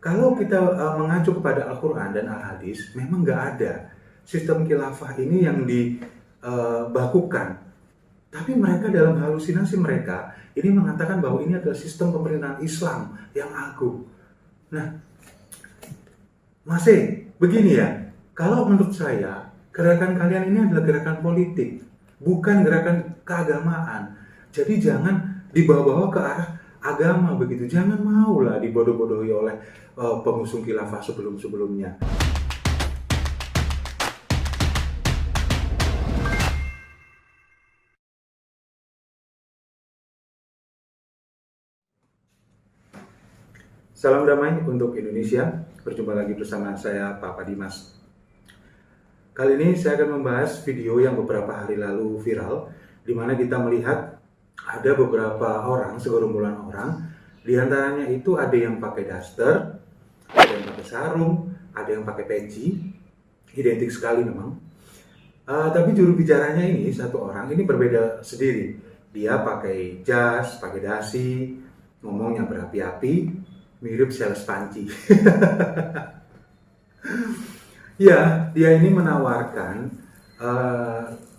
Kalau kita mengacu kepada Al-Quran dan Al-Hadis, memang nggak ada sistem khilafah ini yang dibakukan. Tapi mereka dalam halusinasi mereka ini mengatakan bahwa ini adalah sistem pemerintahan Islam yang agung. Nah, masih begini ya, kalau menurut saya gerakan kalian ini adalah gerakan politik, bukan gerakan keagamaan. Jadi jangan dibawa-bawa ke arah agama begitu. Jangan maulah dibodoh-bodohi oleh pengusung khilafah sebelum-sebelumnya. Salam damai untuk Indonesia. Berjumpa lagi bersama saya, Papa Dimas. Kali ini saya akan membahas video yang beberapa hari lalu viral, di mana kita melihat ada beberapa orang, segerombolan orang, di antaranya itu ada yang pakai daster, ada yang pakai sarung, ada yang pakai peci, identik sekali memang. Tapi juru bicaranya ini, satu orang, ini berbeda sendiri. Dia pakai jas, pakai dasi, ngomongnya berapi-api, mirip sales panci. Ya, dia ini menawarkan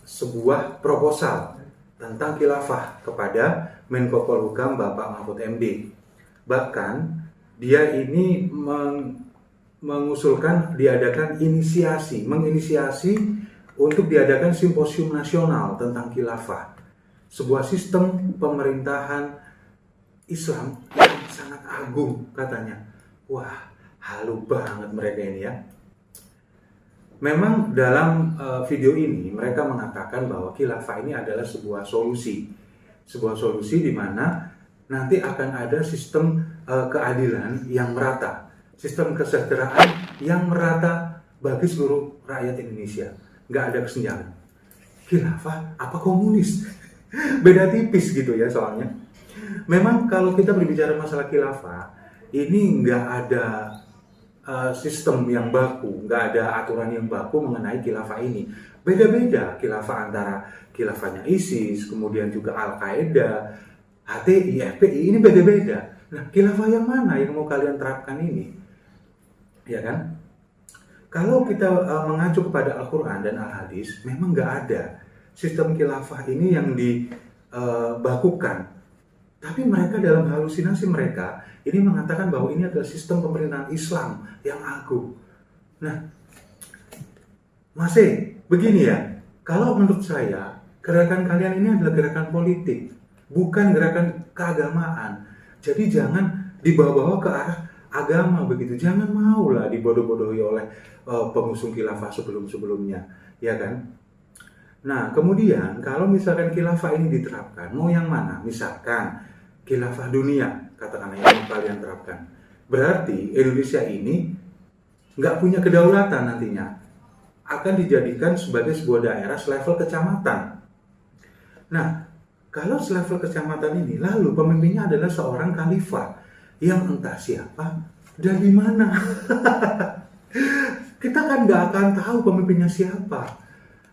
sebuah proposal tentang khilafah kepada Menko Polhukam Bapak Mahfud MD. Bahkan dia ini mengusulkan diadakan menginisiasi untuk diadakan simposium nasional tentang khilafah, sebuah sistem pemerintahan Islam yang sangat agung katanya. Wah, halu banget mereka ini ya. Memang dalam video ini mereka mengatakan bahwa khilafah ini adalah sebuah solusi di mana nanti akan ada sistem keadilan yang merata, sistem kesejahteraan yang merata bagi seluruh rakyat Indonesia. Nggak ada kesenjangan. Khilafah apa komunis? Beda tipis gitu ya soalnya. Memang kalau kita berbicara masalah khilafah, ini nggak ada sistem yang baku, nggak ada aturan yang baku mengenai khilafah ini. Beda-beda khilafah antara khilafahnya ISIS, kemudian juga Al-Qaeda, HTI, FPI, ini beda-beda. Nah, khilafah yang mana yang mau kalian terapkan ini? Ya kan? Kalau kita mengacu kepada Al-Quran dan Al-Hadis, memang nggak ada sistem khilafah ini yang dibakukan. Tapi mereka dalam halusinasi mereka ini mengatakan bahwa ini adalah sistem pemerintahan Islam yang agung. Nah, masih begini ya, kalau menurut saya gerakan kalian ini adalah gerakan politik, bukan gerakan keagamaan. Jadi jangan dibawa-bawa ke arah agama begitu. Jangan maulah dibodoh-bodohi oleh pengusung khilafah sebelum-sebelumnya, ya kan? Nah, kemudian kalau misalkan khilafah ini diterapkan, mau yang mana? Misalkan khilafah dunia, katakanlah yang kalian terapkan. Berarti Indonesia ini nggak punya kedaulatan nantinya. Akan dijadikan sebagai sebuah daerah selevel kecamatan. Nah, kalau selevel kecamatan ini, lalu pemimpinnya adalah seorang khalifah yang entah siapa dan di mana. Kita kan nggak akan tahu pemimpinnya siapa.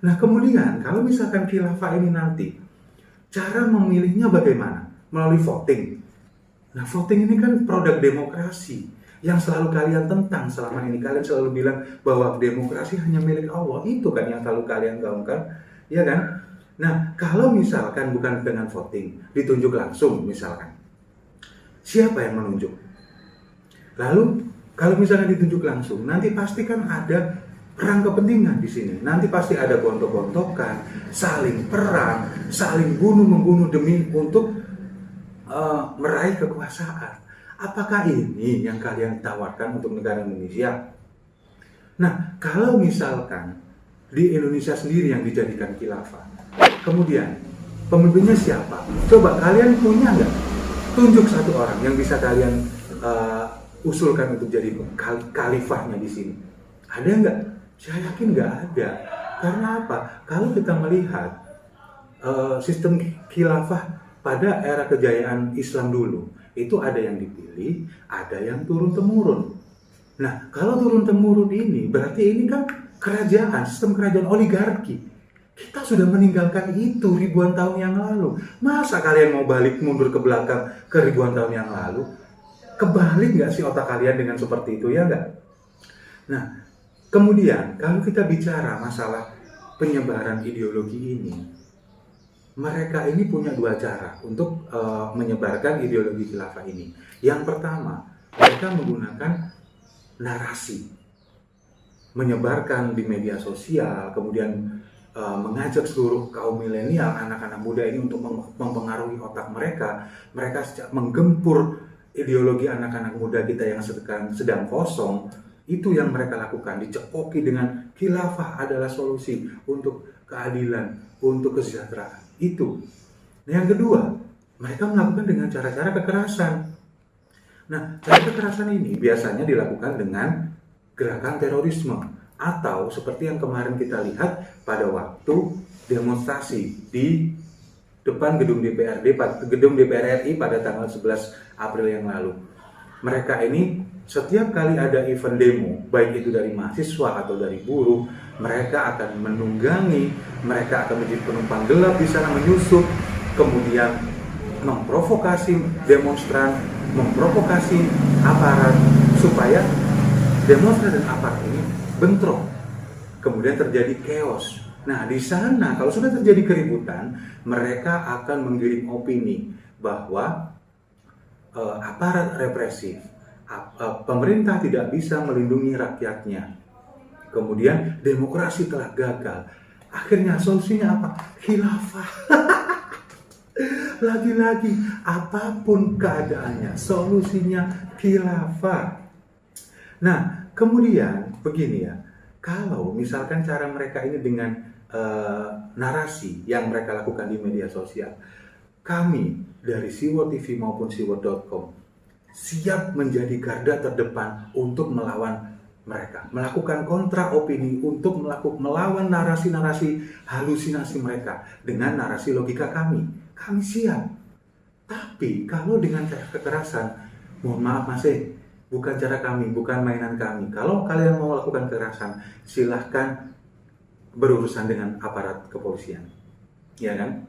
Nah, kemudian kalau misalkan khilafah ini nanti, cara memilihnya bagaimana? Melalui voting. Nah, voting ini kan produk demokrasi yang selalu kalian tentang selama ini. Kalian selalu bilang bahwa demokrasi hanya milik Allah. Itu kan yang selalu kalian gaungkan, ya kan? Nah, kalau misalkan bukan dengan voting, ditunjuk langsung misalkan, siapa yang menunjuk? Lalu kalau misalkan ditunjuk langsung, nanti pasti kan ada perang kepentingan di sini. Nanti pasti ada gontok-gontokan, saling perang, saling bunuh-membunuh demi untuk meraih kekuasaan. Apakah ini yang kalian tawarkan untuk negara Indonesia? Nah, kalau misalkan di Indonesia sendiri yang dijadikan khilafah, kemudian pemimpinnya siapa? Coba kalian punya nggak? Tunjuk satu orang yang bisa kalian usulkan untuk jadi khalifahnya di sini. Ada nggak? Saya yakin nggak ada. Karena apa? Kalau kita melihat sistem khilafah pada era kejayaan Islam dulu, itu ada yang dipilih, ada yang turun-temurun. Nah, kalau turun-temurun ini, berarti ini kan kerajaan, sistem kerajaan oligarki. Kita sudah meninggalkan itu ribuan tahun yang lalu. Masa kalian mau balik mundur ke belakang ke ribuan tahun yang lalu? Kebalik nggak sih otak kalian dengan seperti itu, ya nggak? Nah, kemudian kalau kita bicara masalah penyebaran ideologi ini, mereka ini punya dua cara untuk menyebarkan ideologi khilafah ini. Yang pertama, mereka menggunakan narasi, menyebarkan di media sosial, kemudian mengajak seluruh kaum milenial, anak-anak muda ini untuk mempengaruhi otak mereka. Mereka menggempur ideologi anak-anak muda kita yang sedang kosong. Itu yang mereka lakukan, dicekoki dengan khilafah adalah solusi untuk keadilan, untuk kesejahteraan. Itu. Nah, yang kedua, mereka melakukan dengan cara-cara kekerasan. Nah, cara kekerasan ini biasanya dilakukan dengan gerakan terorisme, atau seperti yang kemarin kita lihat pada waktu demonstrasi di depan gedung DPR RI pada tanggal 11 April yang lalu. Mereka ini setiap kali ada event demo, baik itu dari mahasiswa atau dari buruh, mereka akan menunggangi, mereka akan menjadi penumpang gelap di sana, menyusup, kemudian memprovokasi demonstran, memprovokasi aparat supaya demonstran dan aparat ini bentrok. Kemudian terjadi chaos. Nah, di sana kalau sudah terjadi keributan, mereka akan menggiring opini bahwa aparat represif, pemerintah tidak bisa melindungi rakyatnya. Kemudian demokrasi telah gagal. Akhirnya solusinya apa? Khilafah. Lagi-lagi apapun keadaannya, solusinya khilafah. Nah, kemudian begini ya. Kalau misalkan cara mereka ini dengan narasi yang mereka lakukan di media sosial, kami dari Siwot TV maupun Siwot.com siap menjadi garda terdepan untuk melawan mereka, melakukan kontra opini, untuk melawan narasi-narasi halusinasi mereka dengan narasi logika kami. Kami siap. Tapi kalau dengan cara kekerasan, mohon maaf masih bukan cara kami, bukan mainan kami. Kalau kalian mau melakukan kekerasan, silahkan berurusan dengan aparat kepolisian, ya kan?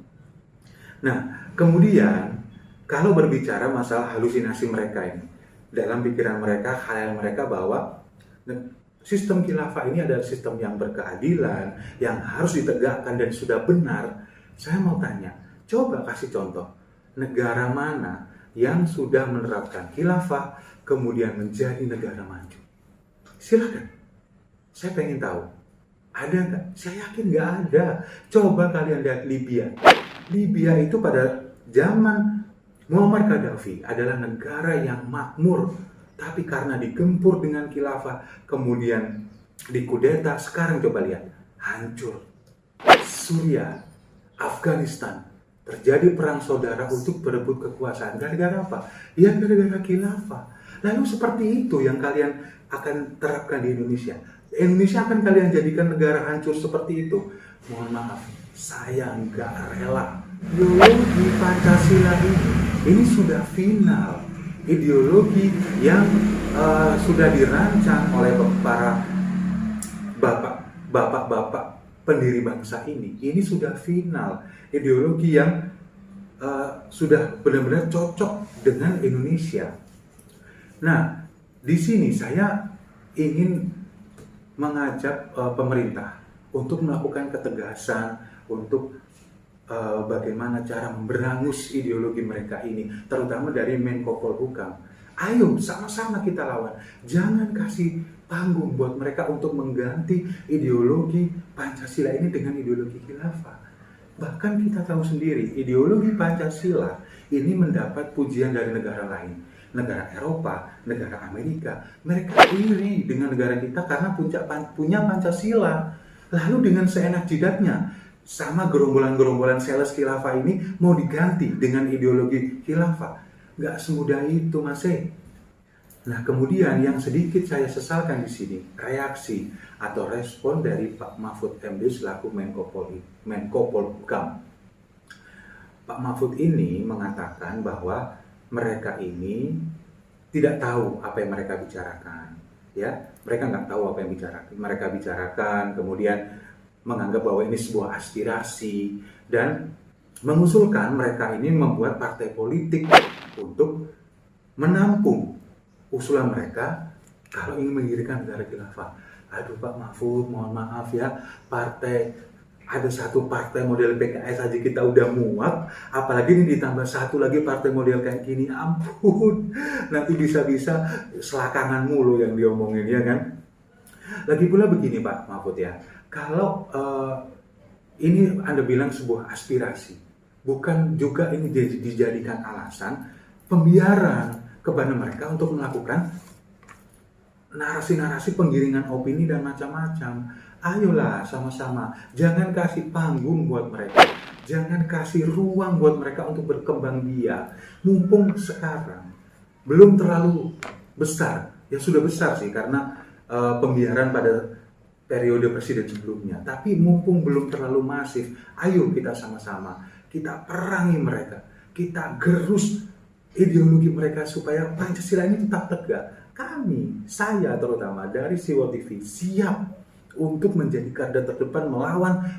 Nah, kemudian kalau berbicara masalah halusinasi mereka ini, dalam pikiran mereka, khayal mereka bahwa sistem khilafah ini adalah sistem yang berkeadilan, yang harus ditegakkan dan sudah benar. Saya mau tanya, coba kasih contoh, negara mana yang sudah menerapkan khilafah kemudian menjadi negara maju? Silakan, saya pengen tahu. Ada nggak? Saya yakin nggak ada. Coba kalian lihat Libya. Libya itu pada zaman Muammar Gaddafi adalah negara yang makmur, tapi karena digempur dengan khilafah, kemudian dikudeta, sekarang coba lihat, hancur. Suriah, Afghanistan, terjadi perang saudara untuk berebut kekuasaan. Gara-gara apa? Ya gara-gara khilafah. Lalu seperti itu yang kalian akan terapkan di Indonesia. Indonesia akan kalian jadikan negara hancur seperti itu. Mohon maaf, saya nggak rela. Ideologi Pancasila ini sudah final. Ideologi yang sudah dirancang oleh para bapak-bapak pendiri bangsa ini sudah final. Ideologi yang sudah benar-benar cocok dengan Indonesia. Nah, di sini saya ingin mengajak pemerintah untuk melakukan ketegasan, untuk bagaimana cara memberangus ideologi mereka ini, terutama dari Menko Polhukam. Ayo sama-sama kita lawan. Jangan kasih panggung buat mereka untuk mengganti ideologi Pancasila ini dengan ideologi khilafah. Bahkan kita tahu sendiri, ideologi Pancasila ini mendapat pujian dari negara lain. Negara Eropa, negara Amerika, mereka iri dengan negara kita karena punya Pancasila. Lalu dengan seenak jidatnya, sama gerombolan-gerombolan sales khilafah ini mau diganti dengan ideologi khilafah. Nggak semudah itu, Mas. Nah, kemudian yang sedikit saya sesalkan di sini, reaksi atau respon dari Pak Mahfud MD selaku Menko Polhukam. Pak Mahfud ini mengatakan bahwa mereka ini tidak tahu apa yang mereka bicarakan, ya. Mereka nggak tahu apa yang mereka bicarakan, kemudian menganggap bahwa ini sebuah aspirasi dan mengusulkan mereka ini membuat partai politik untuk menampung usulan mereka kalau ingin mendirikan negara khilafah. Aduh Pak Mahfud, mohon maaf ya, ada satu partai model PKS aja kita udah muak, apalagi ini ditambah satu lagi partai model kayak gini, ampun, nanti bisa-bisa selakangan mulu yang diomongin, ya kan? Lagi pula begini Pak Mahfud ya, kalau ini Anda bilang sebuah aspirasi, bukan juga ini dijadikan alasan pembiaran kepada mereka untuk melakukan narasi-narasi penggiringan opini dan macam-macam. Ayolah sama-sama, jangan kasih panggung buat mereka, jangan kasih ruang buat mereka untuk berkembang biak. Mumpung sekarang belum terlalu besar, ya sudah besar sih karena pembiaran pada periode presiden sebelumnya. Tapi mumpung belum terlalu masif, ayo kita sama-sama, kita perangi mereka, kita gerus ideologi mereka supaya Pancasila ini tetap tegak. Kami, saya terutama dari Siwo TV siap untuk menjadi garda terdepan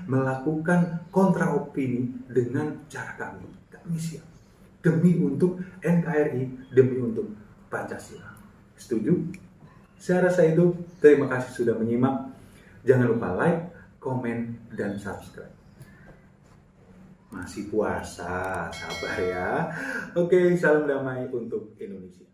melakukan kontra opini dengan cara kami. Kami siap demi untuk NKRI, demi untuk Pancasila. Setuju? Saya rasa itu. Terima kasih sudah menyimak. Jangan lupa like, komen, dan subscribe. Masih puasa, sabar ya. Oke, salam damai untuk Indonesia.